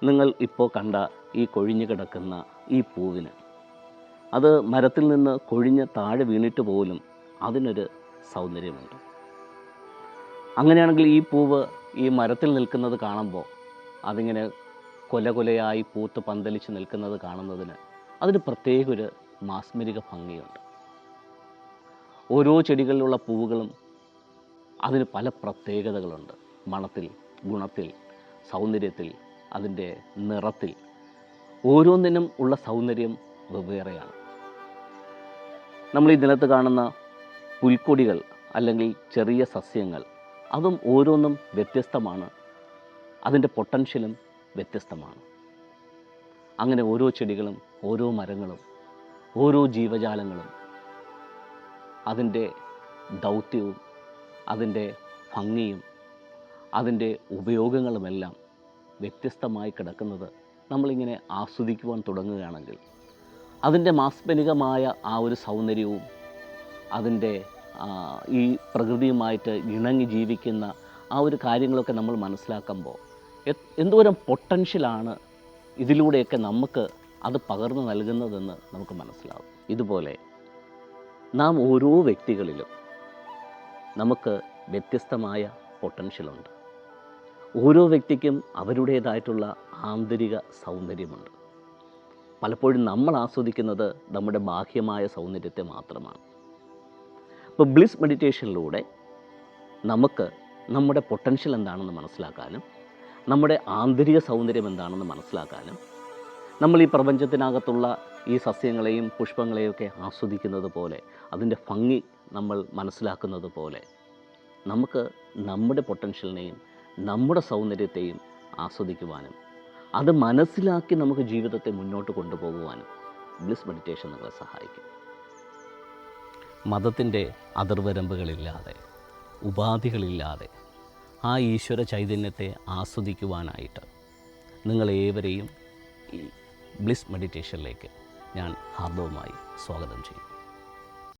നിങ്ങൾ ഇപ്പോൾ കണ്ട ഈ കൊഴിഞ്ഞു കിടക്കുന്ന ഈ പൂവിന്, അത് മരത്തിൽ നിന്ന് കൊഴിഞ്ഞ് താഴെ വീണിട്ട് പോലും അതിനൊരു സൗന്ദര്യമുണ്ട്. അങ്ങനെയാണെങ്കിൽ ഈ പൂവ് ഈ മരത്തിൽ നിൽക്കുന്നത് കാണുമ്പോൾ, അതിങ്ങനെ കൊലകൊലയായി പൂത്ത് പന്തലിച്ച് നിൽക്കുന്നത് കാണുന്നതിന് അതിന് പ്രത്യേക ഒരു മാസ്മരിക ഭംഗിയുണ്ട്. ഓരോ ചെടികളിലുള്ള പൂവുകളും അതിന് പല പ്രത്യേകതകളുണ്ട്. മണത്തിൽ, ഗുണത്തിൽ, സൗന്ദര്യത്തിൽ, അതിൻ്റെ നിറത്തിൽ, ഓരോന്നിനും ഉള്ള സൗന്ദര്യം വെവ്വേറെയാണ്. നമ്മൾ ഈ ദിനത്ത് കാണുന്ന പുൽക്കൊടികൾ അല്ലെങ്കിൽ ചെറിയ സസ്യങ്ങൾ, അതും ഓരോന്നും വ്യത്യസ്തമാണ്. അതിൻ്റെ പൊട്ടൻഷ്യലും വ്യത്യസ്തമാണ്. അങ്ങനെ ഓരോ ചെടികളും, ഓരോ മരങ്ങളും, ഓരോ ജീവജാലങ്ങളും അതിൻ്റെ ദൗത്യവും അതിൻ്റെ ഭംഗിയും അതിൻ്റെ ഉപയോഗങ്ങളുമെല്ലാം വ്യത്യസ്തമായി കിടക്കുന്നത് നമ്മളിങ്ങനെ ആസ്വദിക്കുവാൻ തുടങ്ങുകയാണെങ്കിൽ, അതിൻ്റെ മാസ്മരികമായ ആ ഒരു സൗന്ദര്യവും അതിൻ്റെ ഈ പ്രകൃതിയുമായിട്ട് ഇണങ്ങി ജീവിക്കുന്ന ആ ഒരു കാര്യങ്ങളൊക്കെ നമ്മൾ മനസ്സിലാക്കുമ്പോൾ എന്തോരം പൊട്ടൻഷ്യലാണ് ഇതിലൂടെയൊക്കെ നമുക്ക് അത് പകർന്നു നൽകുന്നതെന്ന് നമുക്ക് മനസ്സിലാവും. ഇതുപോലെ നാം ഓരോ വ്യക്തികളിലും നമുക്ക് വ്യത്യസ്തമായ പൊട്ടൻഷ്യലുണ്ട്. ഓരോ വ്യക്തിക്കും അവരുടേതായിട്ടുള്ള ആന്തരിക സൗന്ദര്യമുണ്ട്. പലപ്പോഴും നമ്മൾ ആസ്വദിക്കുന്നത് നമ്മുടെ ബാഹ്യമായ സൗന്ദര്യത്തെ മാത്രമാണ്. ഇപ്പോൾ ബ്ലിസ് മെഡിറ്റേഷനിലൂടെ നമുക്ക് നമ്മുടെ പൊട്ടൻഷ്യൽ എന്താണെന്ന് മനസ്സിലാക്കാനും നമ്മുടെ ആന്തരിക സൗന്ദര്യം എന്താണെന്ന് മനസ്സിലാക്കാനും, നമ്മൾ ഈ പ്രപഞ്ചത്തിനകത്തുള്ള ഈ സസ്യങ്ങളെയും പുഷ്പങ്ങളെയൊക്കെ ആസ്വദിക്കുന്നത് പോലെ, അതിൻ്റെ ഭംഗി നമ്മൾ മനസ്സിലാക്കുന്നത് പോലെ, നമുക്ക് നമ്മുടെ പൊട്ടൻഷ്യലിനെയും നമ്മുടെ സൗന്ദര്യത്തെയും ആസ്വദിക്കുവാനും അത് മനസ്സിലാക്കി നമുക്ക് ജീവിതത്തെ മുന്നോട്ട് കൊണ്ടുപോകുവാനും ബ്ലിസ് മെഡിറ്റേഷൻ നമ്മളെ സഹായിക്കും. മതത്തിൻ്റെ അതിർവരമ്പുകളില്ലാതെ, ഉപാധികളില്ലാതെ ആ ഈശ്വര ചൈതന്യത്തെ ആസ്വദിക്കുവാനായിട്ട് നിങ്ങളേവരെയും ഈ ബ്ലിസ് മെഡിറ്റേഷനിലേക്ക് ഞാൻ ഹാർദവമായി സ്വാഗതം ചെയ്യും.